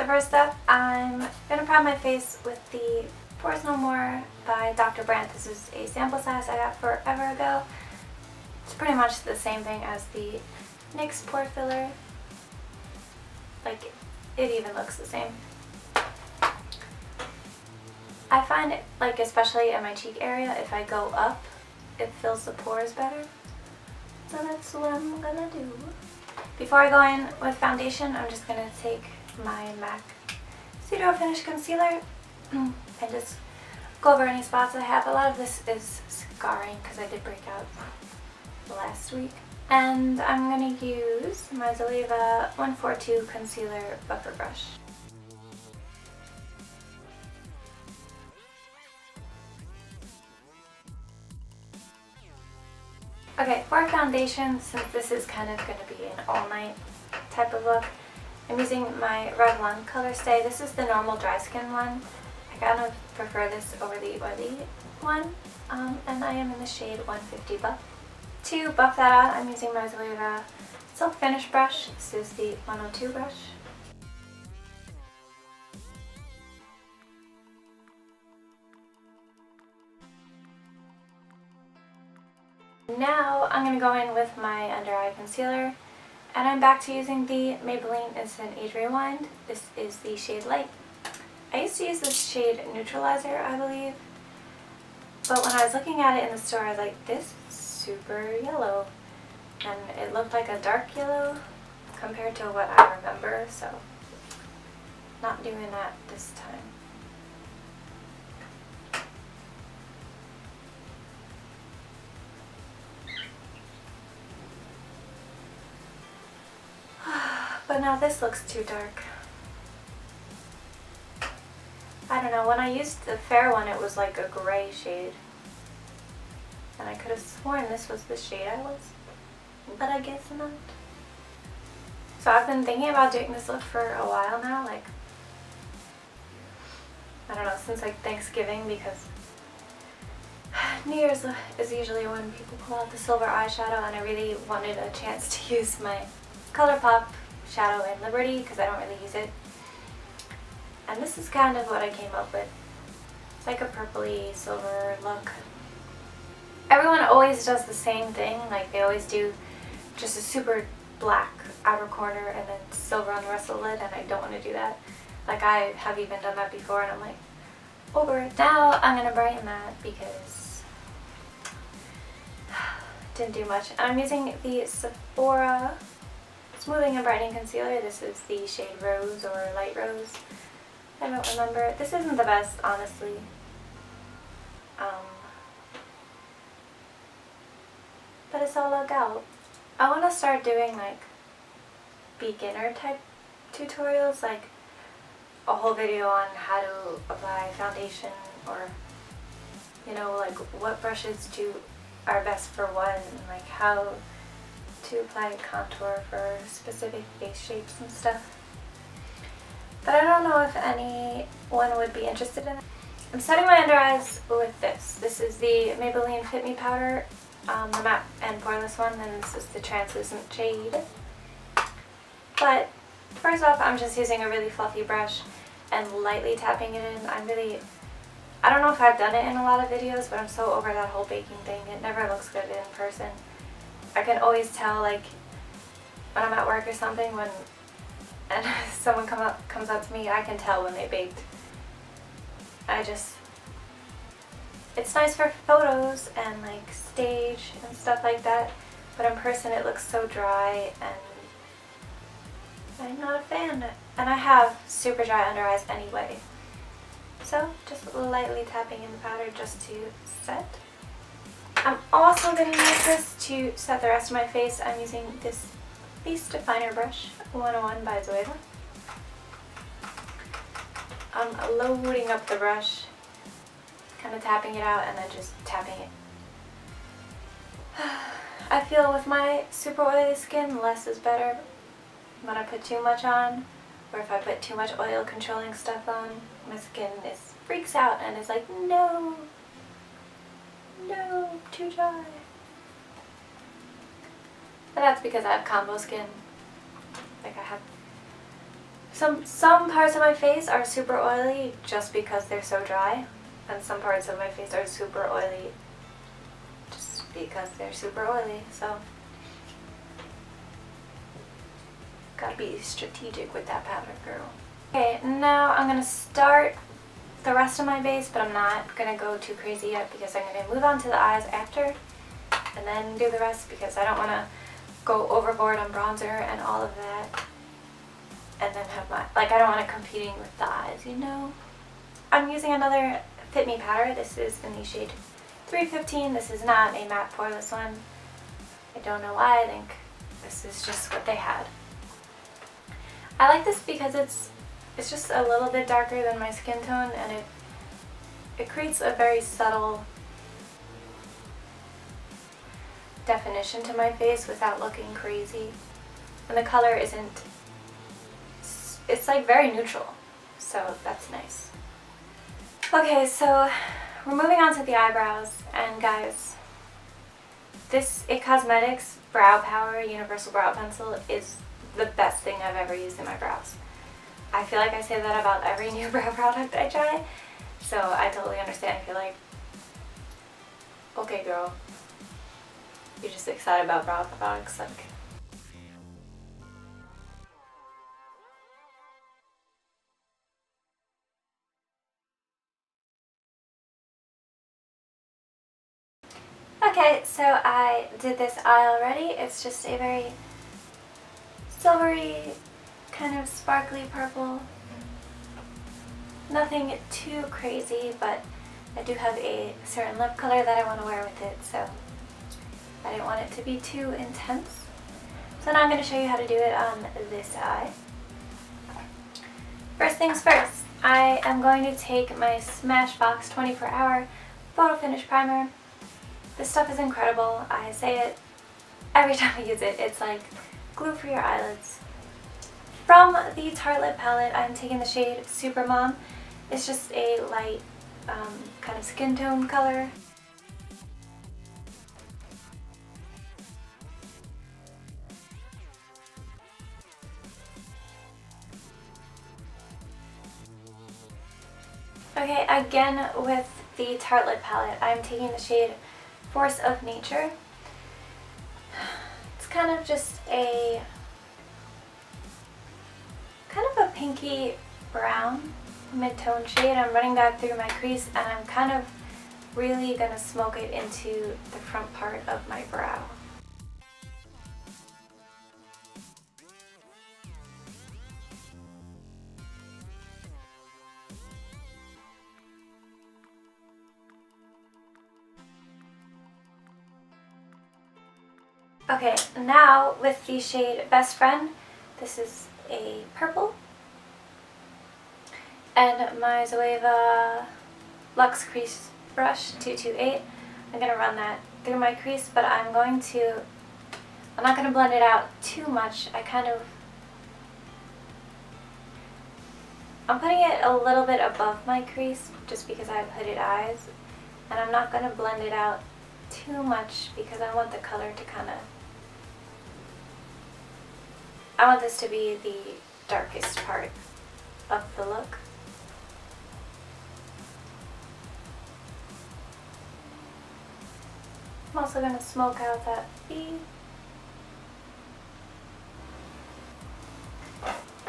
So first up, I'm going to prime my face with the Pores No More by Dr. Brandt. This is a sample size I got forever ago. It's pretty much the same thing as the NYX pore filler. Like, it even looks the same. I find it, like, especially in my cheek area, if I go up, it fills the pores better. So that's what I'm gonna do. Before I go in with foundation, I'm just gonna take my MAC Pseudo Finish Concealer and just go over any spots I have. A lot of this is scarring because I did break out last week. And I'm gonna use my Zeleva 142 Concealer Buffer Brush. Okay, for foundation, since this is kind of going to be an all-night type of look, I'm using my Revlon Color Stay. This is the normal dry skin one. I kind of prefer this over the oily one, and I am in the shade 150 Buff. To buff that out, I'm using my Zeleva Silk Finish Brush. This is the 102 brush. Now I'm going to go in with my under eye concealer, and I'm back to using the Maybelline Instant Age Rewind. This is the shade Light. I used to use this shade Neutralizer, I believe, but when I was looking at it in the store, I was like, this is super yellow, and it looked like a dark yellow compared to what I remember, so not doing that this time. But now this looks too dark. I don't know, when I used the fair one it was like a gray shade. And I could have sworn this was the shade I was. But I guess not. So I've been thinking about doing this look for a while now, like, I don't know, since like Thanksgiving, because New Year's is usually when people pull out the silver eyeshadow, and I really wanted a chance to use my ColourPop shadow in Liberty because I don't really use it. And this is kind of what I came up with. It's like a purpley silver look. Everyone always does the same thing, like they always do just a super black outer corner and then silver on the rest of the lid, and I don't want to do that. Like, I have even done that before and I'm like, over it. Now I'm going to brighten that because didn't do much. And I'm using the Sephora Smoothing and Brightening Concealer. This is the shade Rose or Light Rose. I don't remember. This isn't the best, honestly. But it's all look out. I want to start doing like beginner type tutorials, like a whole video on how to apply foundation, or, you know, like what brushes are best for what, and like how to apply contour for specific face shapes and stuff. But I don't know if anyone would be interested in it. I'm setting my under eyes with this. This is the Maybelline Fit Me powder, the matte and poreless one, and this is the translucent shade. But first off, I'm just using a really fluffy brush and lightly tapping it in. I don't know if I've done it in a lot of videos, but I'm so over that whole baking thing. It never looks good in person. I can always tell, like, when I'm at work or something, and someone comes up to me, I can tell when they baked. It's nice for photos and like stage and stuff like that, but in person it looks so dry, and I'm not a fan. And I have super dry under eyes anyway. So just lightly tapping in the powder just to set. I'm also going to use this to set the rest of my face. I'm using this Face Definer brush, 101 by Zoeva. I'm loading up the brush, kind of tapping it out and then just tapping it. I feel with my super oily skin, less is better. When I put too much on, or if I put too much oil controlling stuff on, my skin freaks out and is like, no, too dry. But that's because I have combo skin. Like, I have Some parts of my face are super oily just because they're so dry, and some parts of my face are super oily just because they're super oily, so gotta be strategic with that powder, girl. Okay, now I'm gonna start the rest of my base, but I'm not gonna go too crazy yet because I'm gonna move on to the eyes after and then do the rest because I don't want to go overboard on bronzer and all of that and then have my, like, I don't want it competing with the eyes, you know? I'm using another Fit Me powder. This is in the shade 315. This is not a matte poreless one. I don't know why. I think this is just what they had. I like this because it's just a little bit darker than my skin tone, and it creates a very subtle definition to my face without looking crazy. And the color isn't, it's like very neutral, so that's nice. Okay, so we're moving on to the eyebrows, and guys, this IT Cosmetics Brow Power Universal Brow Pencil is the best thing I've ever used in my brows. I feel like I say that about every new brow product I try, so I totally understand if you're like, okay girl, you're just excited about brow products, like. Okay, so I did this eye already. It's just a very silvery, kind of sparkly purple. Nothing too crazy, but I do have a certain lip color that I want to wear with it, so I didn't want it to be too intense. So now I'm going to show you how to do it on this eye. First things first, I am going to take my Smashbox 24-hour Photo Finish Primer. This stuff is incredible. I say it every time I use it. It's like glue for your eyelids. From the Tartelette palette, I'm taking the shade Super Mom. It's just a light kind of skin tone color. Okay, again with the Tartelette palette, I'm taking the shade Force of Nature. It's kind of just a pinky brown mid-tone shade. I'm running that through my crease, and I'm kind of really gonna smoke it into the front part of my brow. Okay, now with the shade Best Friend, this is a purple, and my Zoeva Luxe Crease Brush 228, I'm going to run that through my crease, but I'm not going to blend it out too much. I'm putting it a little bit above my crease just because I have hooded eyes, and I'm not going to blend it out too much because I want the color to I want this to be the darkest part of the look. I'm also going to smoke out that V.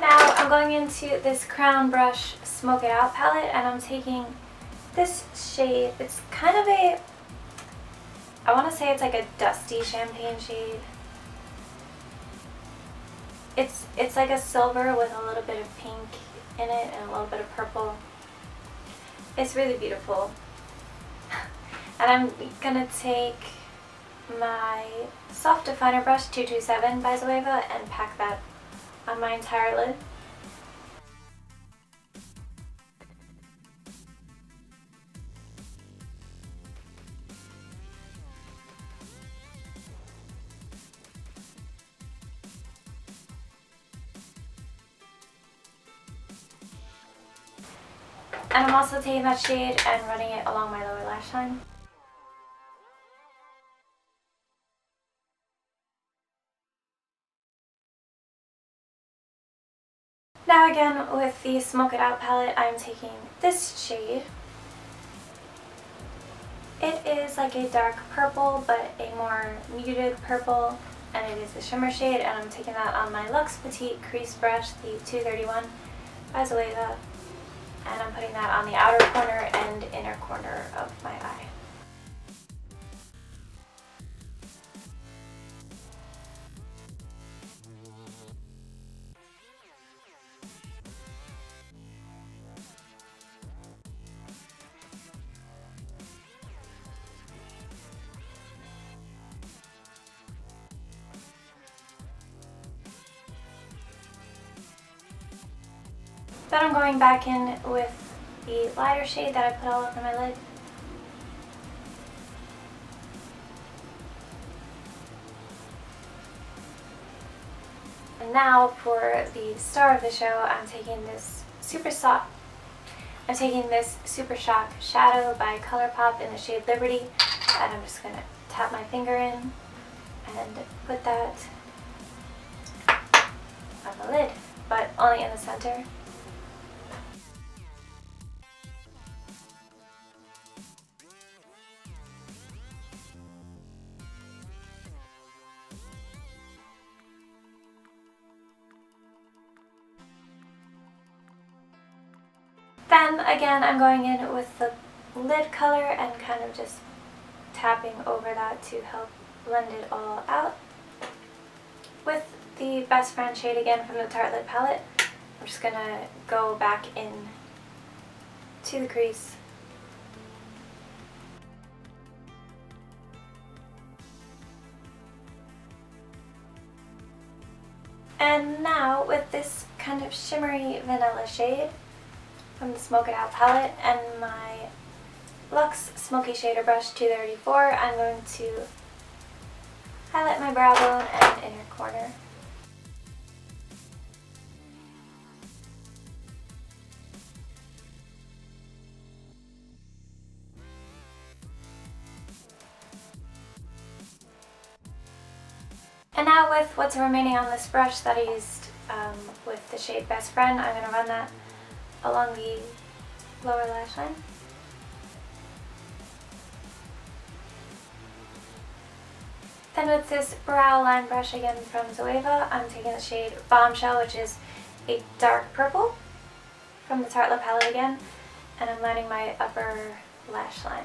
Now I'm going into this Crown Brush Smoke It Out palette, and I'm taking this shade. It's kind of I want to say it's like a dusty champagne shade. It's like a silver with a little bit of pink in it and a little bit of purple. It's really beautiful. And I'm gonna take my Soft Definer Brush 227 by Zoeva and pack that on my entire lid. And I'm also taking that shade and running it along my lower lash line. Now again, with the Smoke It Out palette, I'm taking this shade. It is like a dark purple, but a more muted purple, and it is the shimmer shade, and I'm taking that on my Luxe Petite Crease Brush, the 231 by Zoeva, and I'm putting that on the outer corner and inner corner of my eye. Then I'm going back in with the lighter shade that I put all over my lid. And now for the star of the show, I'm taking this Super Shock Shadow by ColourPop in the shade Liberty, and I'm just going to tap my finger in and put that on the lid, but only in the center. Then again, I'm going in with the lid color and kind of just tapping over that to help blend it all out. With the Best Friend shade again from the Tarte Lid palette, I'm just going to go back in to the crease. And now with this kind of shimmery vanilla shade from the Smoke It Out palette and my Luxe Smoky Shader Brush 234, I'm going to highlight my brow bone and inner corner. And now with what's remaining on this brush that I used with the shade Best Friend, I'm going to run that along the lower lash line. Then with this brow line brush again from Zoeva, I'm taking the shade Bombshell, which is a dark purple from the Tarte Lip palette again, and I'm lining my upper lash line.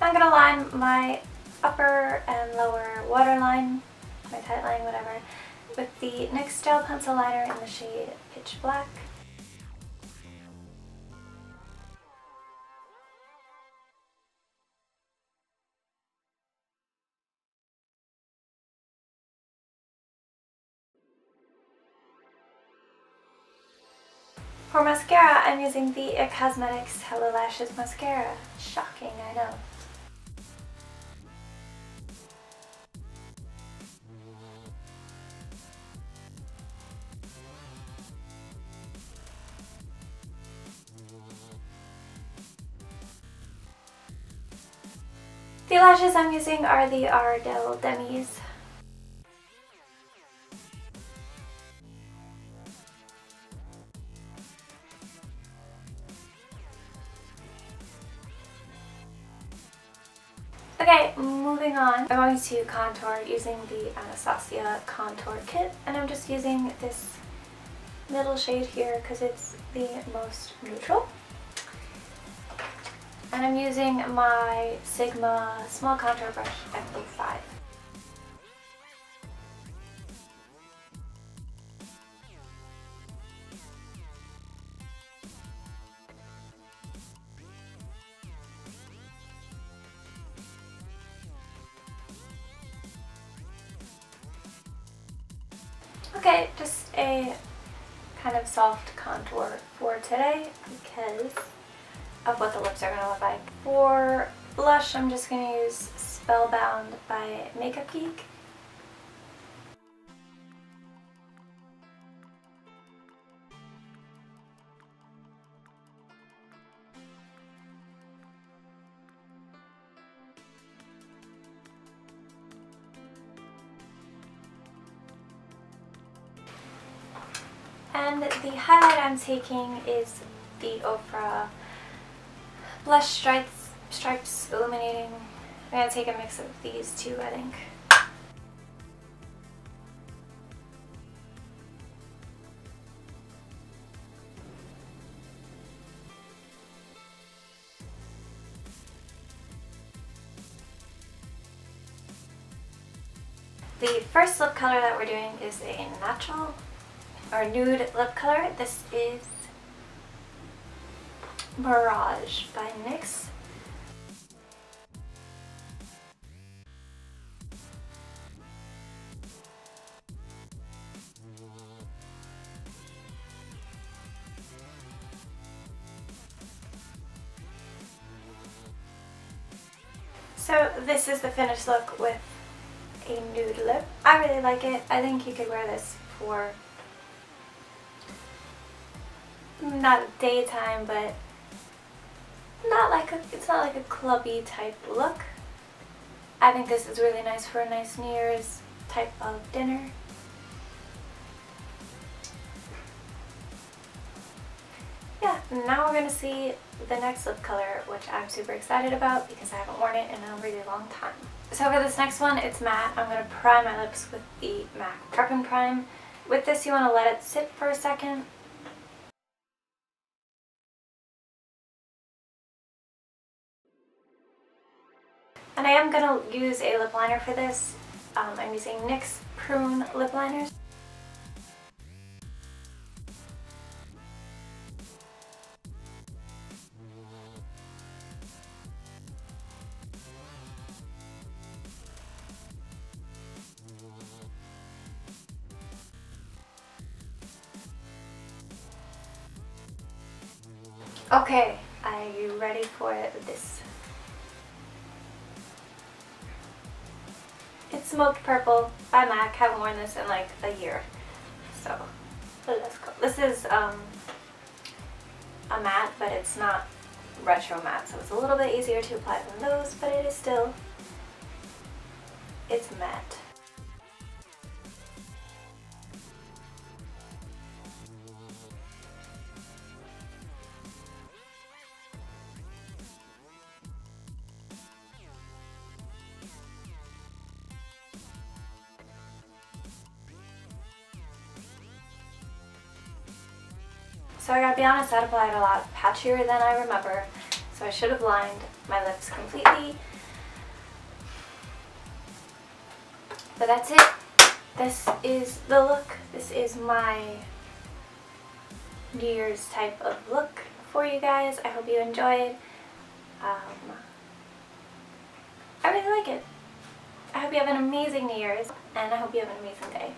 I'm going to line my upper and lower waterline, my tight line, whatever, with the NYX Gel Pencil Liner in the shade Pitch Black. For mascara, I'm using the IT Cosmetics Hello Lashes Mascara. Shocking, I know. The lashes I'm using are the Ardell Demis. Okay, moving on. I'm going to contour using the Anastasia Contour Kit, and I'm just using this middle shade here because it's the most neutral. And I'm using my Sigma Small Contour Brush FB5. Okay, just a kind of soft contour for today because of what the lips are going to look like. For blush, I'm just going to use Spellbound by Makeup Geek. And the highlight I'm taking is the Ofra Blush Stripes Illuminating. I'm going to take a mix of these two, I think. The first lip color that we're doing is a natural or nude lip color. This is Mirage by NYX. So this is the finished look with a nude lip. I really like it. I think you could wear this for not daytime, but it's not like a clubby type look. I think this is really nice for a nice New Year's type of dinner. Yeah, now we're going to see the next lip color, which I'm super excited about because I haven't worn it in a really long time. So for this next one, it's matte. I'm going to prime my lips with the MAC Prep and Prime. With this, you want to let it sit for a second. And I am going to use a lip liner for this. I'm using NYX Prune lip liners. Okay, are you ready for this? It's Smoked Purple by MAC. Haven't worn this in like a year. So, let's go. This is a matte, but it's not retro matte, so it's a little bit easier to apply than those, but it is still, it's matte. So I gotta be honest, that applied a lot patchier than I remember, so I should have lined my lips completely. But that's it. This is the look. This is my New Year's type of look for you guys. I hope you enjoyed. I really like it. I hope you have an amazing New Year's, and I hope you have an amazing day.